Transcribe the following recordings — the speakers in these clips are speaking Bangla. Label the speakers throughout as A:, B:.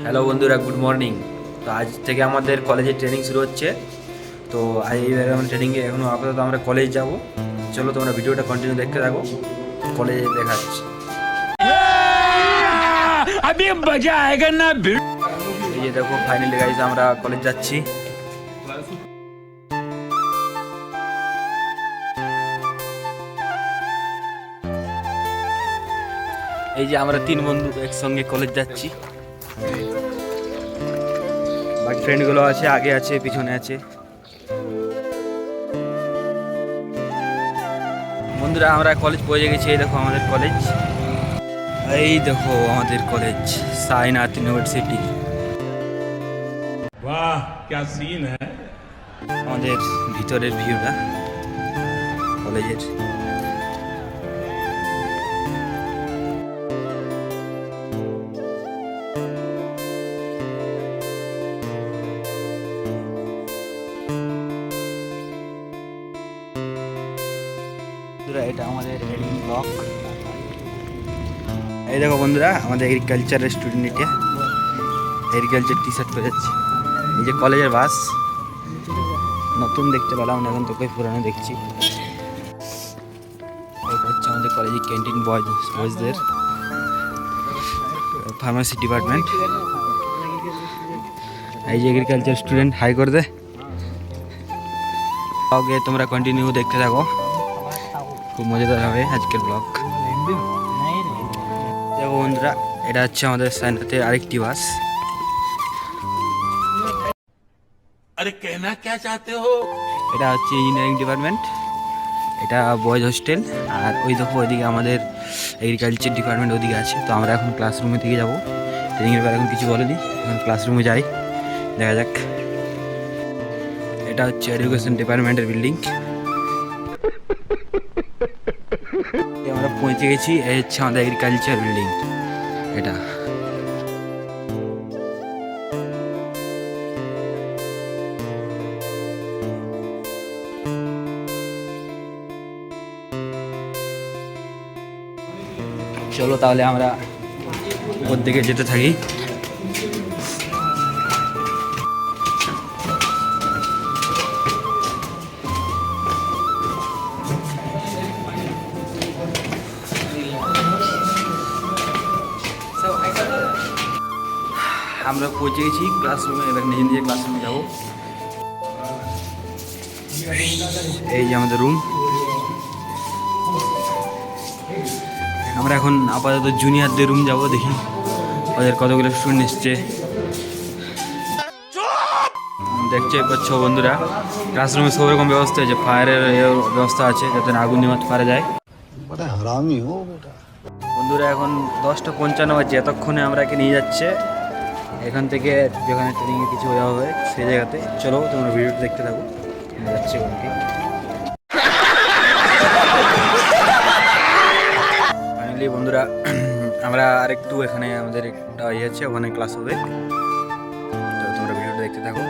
A: হ্যালো বন্ধুরা, গুড মর্নিং। তো আজ থেকে আমাদের কলেজে ট্রেনিং শুরু হচ্ছে। তো এইবার আমরা ট্রেনিংয়ে এখনও আপাতত আমরা কলেজ যাব। চলো তোমরা ভিডিওটা কন্টিনিউ দেখতে থাকো, কলেজে দেখাচ্ছি।
B: अभी मजा आएगा ना।
A: এই যে দেখো, ফাইনালি গাইজ আমরা কলেজ যাচ্ছি। এই যে আমরা 3 বন্ধু একসঙ্গে কলেজ যাচ্ছি। বাকি ফ্রেন্ডগুলো আছে, আগে আছে, পিছনে আছে। বন্ধুরা আমরা কলেজ পৌঁছে গেছি। এই দেখো আমাদের কলেজ, এই দেখো আমাদের কলেজ সাইনাথ ইউনিভার্সিটি।
B: वाह क्या सीन है।
A: আমাদের ভিতরের ভিউটা কলেজের। এটা আমাদের হেডিং ব্লক। এই দেখো বন্ধুরা, আমাদের এগ্রিকালচারের স্টুডেন্ট, এটা এগ্রিকালচার টি শার্ট পরে যাচ্ছে। এই যে কলেজের বাস, নতুন দেখতে পেলাম না, এখন তোকে পুরানো দেখছি। এটা হচ্ছে আমাদের কলেজের ক্যান্টিন, বয়েজদের ফার্মাসি ডিপার্টমেন্ট। এই যে এগ্রিকালচার স্টুডেন্ট, হাই করে দে। ওকে, তোমরা কন্টিনিউ দেখতে থাকো, খুব মজাদার হবে আজকের ব্লগ। দেখো বন্ধুরা, এটা হচ্ছে আমাদের সাইনাথের আরেকটি বাস।
B: अरे कहना क्या चाहते हो।
A: এটা হচ্ছে ইঞ্জিনিয়ারিং ডিপার্টমেন্ট, এটা বয়েজ হোস্টেল। আর ওই দেখো ওইদিকে আমাদের এগ্রিকালচার ডিপার্টমেন্ট ওদিকে আছে। তো আমরা এখন ক্লাসরুমের দিকে যাবো। ট্রেনিংয়ের ব্যাপারে এখন কিছু বলেনি, এখন ক্লাসরুমে যাই, দেখা যাক। এটা হচ্ছে এডুকেশন ডিপার্টমেন্টের বিল্ডিং। আমরা পৌঁছে গেছি। এই হচ্ছে আমাদের এগ্রিকালচার বিল্ডিং। এটা চলো তাহলে আমরা ওর দিকে যেতে থাকি। আমরা পৌঁছে গেছি ক্লাসরুমে, এবার নিজে নিজে ক্লাসরুমে যাবো। এই যে আমাদের রুম। আমরা এখন আপাতত জুনিয়রদের রুম যাব, দেখি ওদের কতগুলো স্টুডেন্ট এসছে। দেখতে পাচ্ছ বন্ধুরা, ক্লাসরুমে সব রকম ব্যবস্থা আছে, ফায়ারের ব্যবস্থা আছে যাতে আগুন নেওয়াতে পারা যায়। বন্ধুরা এখন 10:55 বাজে, এতক্ষণে আমরা একে নিয়ে যাচ্ছে এখান থেকে যেখানে ট্রেনিংয়ে কিছু হয়ে হবে সেই জায়গাতে। চলো তোমরা ভিডিওটা দেখতে থাকো, যাচ্ছে ওখানে। ফাইনালি বন্ধুরা, আমরা আরেকটু এখানে আমাদের একটা ইয়ে আছে, ওখানে ক্লাস হবে। তো তোমরা ভিডিওটা দেখতে থাকো।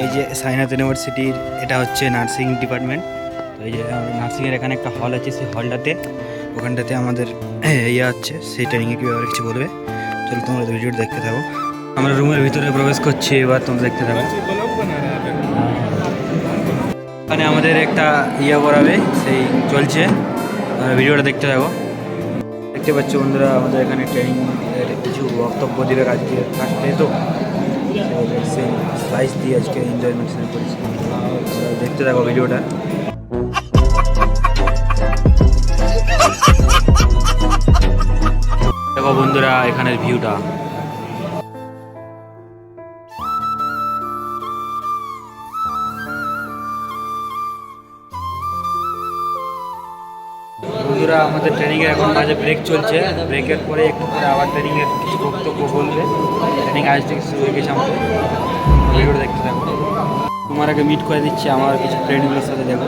A: এই যে সাইনাথ ইউনিভার্সিটির, এটা হচ্ছে নার্সিং ডিপার্টমেন্ট। তো এই যে নার্সিংয়ের এখানে একটা হল আছে, সেই হলটাতে ওখানটাতে আমাদের ইয়ে আছে, সেই ট্রেনিংয়ে কীভাবে কিছু বলবে। চলো তোমরা ভিডিওটা দেখতে থাকো। আমরা রুমের ভিতরে প্রবেশ করছি, এবার তোমরা দেখতে থাকো। এখানে আমাদের একটা ইয়ে করাবে, সেই চলছে, ভিডিওটা দেখতে থাকো। দেখতে পাচ্ছ বন্ধুরা, আমাদের এখানে ট্রেনিং কিছু বক্তব্য দিবে আজকে ফার্স্টে। তো সেই স্লাইস দিয়ে আজকে এনজয়মেন্ট শুরু করেছি। দেখতে থাকো ভিডিওটা। দেখো বন্ধুরা এখানের ভিউটা। বন্ধুরা আমাদের ট্রেনিংয়ে এখন মাঝে ব্রেক চলছে, ব্রেকের পরে একটু পরে আবার ট্রেনিংয়ের কিছু বক্তব্য বলবে। ট্রেনিং আজ থেকে শুরু হয়ে গেছে আমাদের, ভিডিওটা দেখতে থাকো। তোমার আগে মিট করে দিচ্ছি আমার কিছু ফ্রেন্ডগুলোর সাথে, দেখো।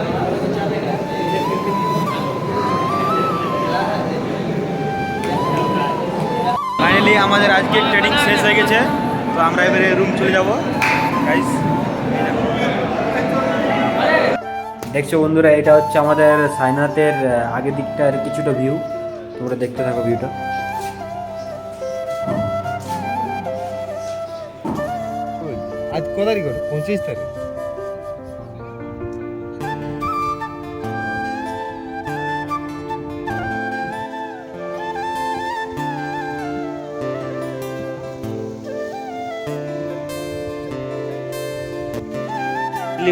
A: ফাইনালি আমাদের আজকে ট্রেনিং শেষ হয়ে গেছে। তো আমরা এবারে রুম চলে যাব। গাইস দেখছো বন্ধুরা, এটা হচ্ছে আমাদের সাইনাথের আগের দিকটার কিছুটা ভিউ। তোমরা দেখতে থাকো ভিউটা।
C: আজ কত তারিখ 25 তারিখ।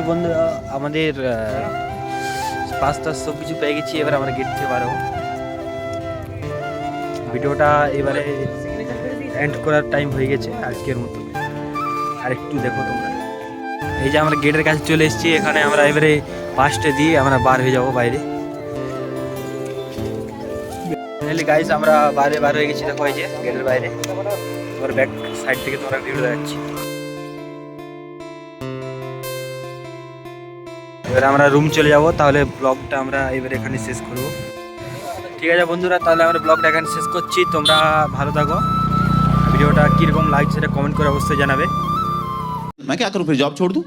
A: বন্ধুরা আমাদের পাস্তা সব কিছু পেয়ে গেছি, এবার আমরা গেট থেকে বার হবো। ভিডিওটা এবারে এন্ড করার টাইম হয়ে গেছে আজকের মতো। আর একটু দেখো তোমরা, এই যে আমরা গেটের কাছে চলে এসেছি। এখানে আমরা এবারে পাসটা দিয়ে আমরা বার হয়ে যাব বাইরে। ফাইনালি গাইস আমরা বাইরে বার হয়ে গেছি। দেখো এই যে গেটের বাইরে, তোমার ব্যাক সাইড থেকে তোমরা ভিডিও দেখাচ্ছি। এবারে আমরা রুম চলে যাব, তাহলে ব্লগটা আমরা এবারে এখানে শেষ করব। ঠিক আছে বন্ধুরা, তাহলে আমরা ব্লগটা এখানে শেষ করছি। তোমরা ভালো থাকো। ভিডিওটা কীরকম লাগছে সেটা কমেন্ট করে অবশ্যই জানাবে।
D: मैं क्या करूं फिर जॉब छोड़ दूं?